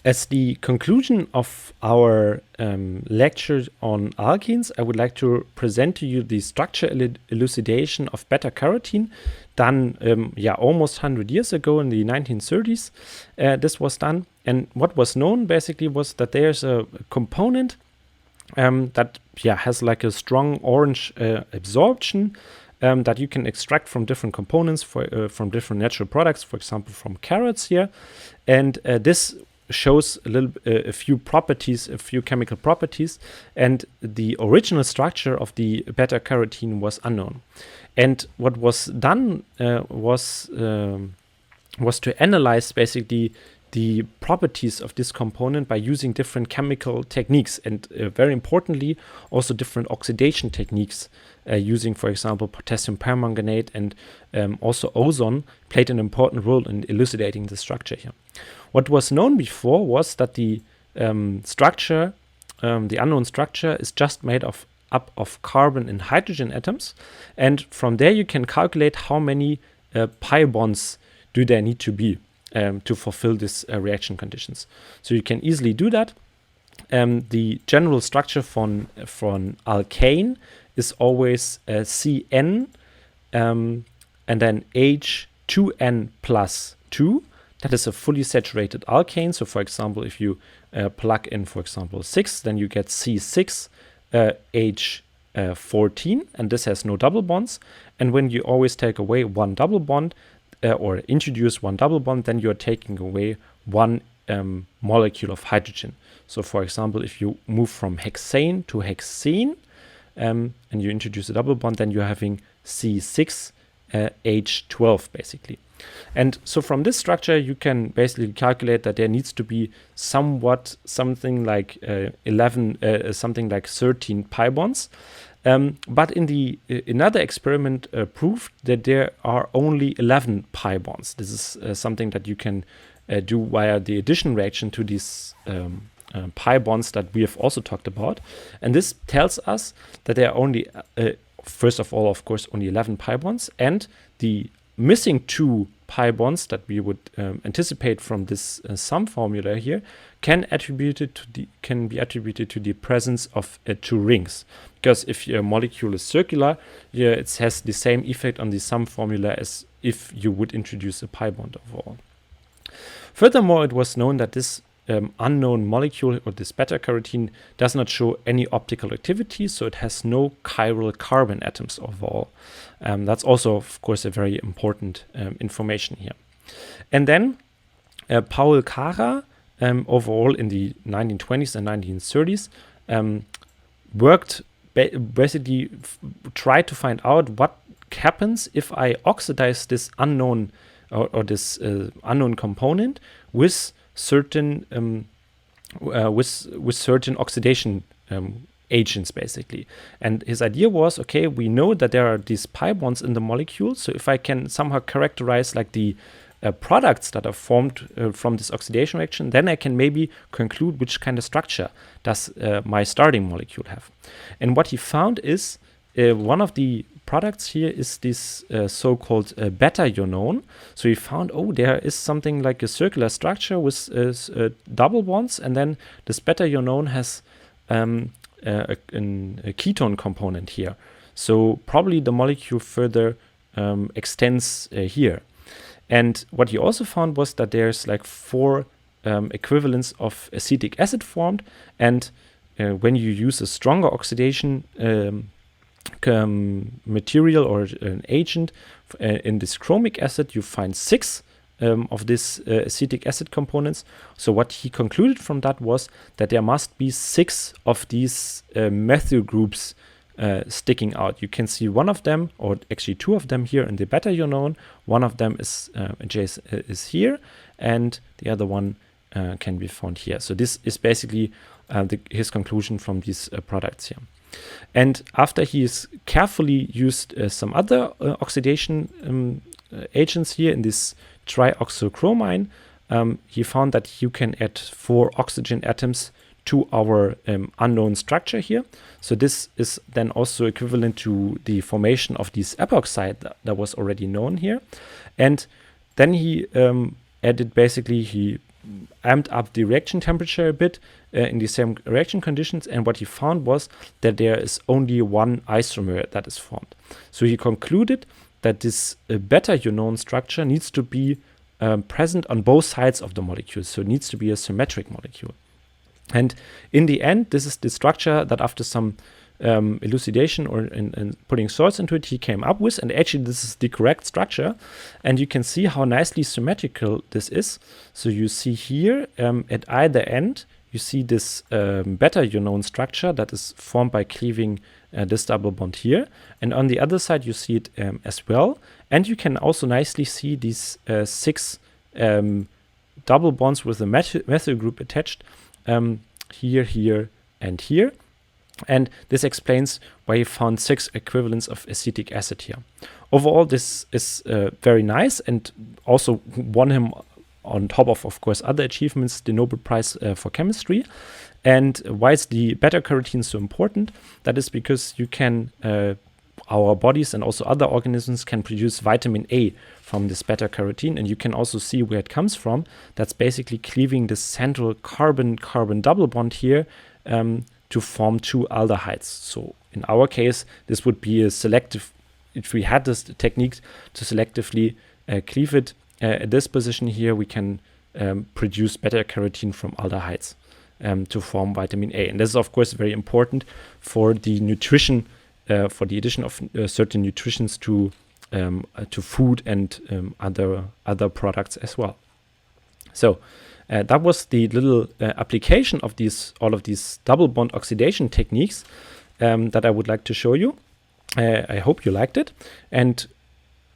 As the conclusion of our lecture on alkenes, I would like to present to you the structure elucidation of beta-Carotien, done almost 100 years ago in the 1930s. This was done, and what was known basically was that there's a component that has like a strong orange absorption that you can extract from different components, from different natural products, for example from carrots here, and this shows a few properties, a few chemical properties, and the original structure of the beta-Carotien was unknown. And what was done was to analyze basically the properties of this component by using different chemical techniques, and very importantly also different oxidation techniques, using, for example, potassium permanganate, and also ozone played an important role in elucidating the structure here. What was known before was that the structure, the unknown structure, is just made up of carbon and hydrogen atoms, and from there you can calculate how many pi bonds do there need to be to fulfill these reaction conditions. So you can easily do that. The general structure from alkane is always CN and then H2N plus 2. That is a fully saturated alkane. So for example, if you plug in, for example, 6, then you get C6 H14, and this has no double bonds. And when you always take away one double bond, or introduce one double bond, then you're taking away one molecule of hydrogen. So for example, if you move from hexane to hexene, and you introduce a double bond, then you're having C6 H12 basically. And so from this structure, you can basically calculate that there needs to be something like 13 pi bonds. But in another experiment proved that there are only 11 pi bonds. This is something that you can do via the addition reaction to these pi bonds that we have also talked about. And this tells us that there are only, first of all, of course, only 11 pi bonds, and the missing 2 pi bonds that we would anticipate from this sum formula here can be attributed to the presence of 2 rings. Because if your molecule is circular, it has the same effect on the sum formula as if you would introduce a pi bond overall. Furthermore, it was known that this unknown molecule, or this beta-Carotien, does not show any optical activity, so it has no chiral carbon atoms overall. That's also, of course, a very important information here. And then Paul Kara, overall in the 1920s and 1930s, worked basically tried to find out what happens if I oxidize this unknown or this unknown component with certain certain oxidation agents basically. And his idea was, okay, we know that there are these pi bonds in the molecule, so if I can somehow characterize like the products that are formed from this oxidation reaction, then I can maybe conclude which kind of structure does my starting molecule have. And what he found is one of the products here is this so-called beta-ionone. So he found, there is something like a circular structure with double bonds, and then this beta-ionone has a ketone component here. So probably the molecule further extends here. And what he also found was that there's like 4 equivalents of acetic acid formed, and when you use a stronger oxidation material or an agent in this chromic acid, you find 6 of this acetic acid components. So what he concluded from that was that there must be 6 of these methyl groups sticking out. You can see one of them, or actually 2 of them here in the beta-ionone. One of them is here, and the other one can be found here. So this is basically his conclusion from these products here. And after he's carefully used some other oxidation agents here in this trioxochromine, he found that you can add 4 oxygen atoms to our unknown structure here. So this is then also equivalent to the formation of this epoxide that was already known here. And then he added, basically he amped up the reaction temperature a bit in the same reaction conditions, and what he found was that there is only one isomer that is formed. So he concluded that this beta-Unone structure needs to be present on both sides of the molecule, so it needs to be a symmetric molecule. And in the end, this is the structure that after some elucidation or in putting salts into it, he came up with, and actually this is the correct structure, and you can see how nicely symmetrical this is. So you see here at either end you see this beta-Unone structure that is formed by cleaving this double bond here, and on the other side you see it as well, and you can also nicely see these 6 double bonds with the methyl group attached here, here, and here. And this explains why he found 6 equivalents of acetic acid here. Overall, this is very nice, and also won him, on top of course, other achievements, the Nobel Prize for Chemistry. And why is the beta-carotene so important? That is because you can, our bodies and also other organisms can produce vitamin A from this beta-carotene, and you can also see where it comes from. That's basically cleaving this central carbon-carbon double bond here to form 2 aldehydes. So in our case, this would be a selective, if we had this technique to selectively cleave it at this position here, we can produce beta-carotene from aldehydes to form vitamin A. And this is of course very important for the nutrition, for the addition of certain nutrients to food and other products as well. So that was the little application of all of these double bond oxidation techniques that I would like to show you. I hope you liked it. And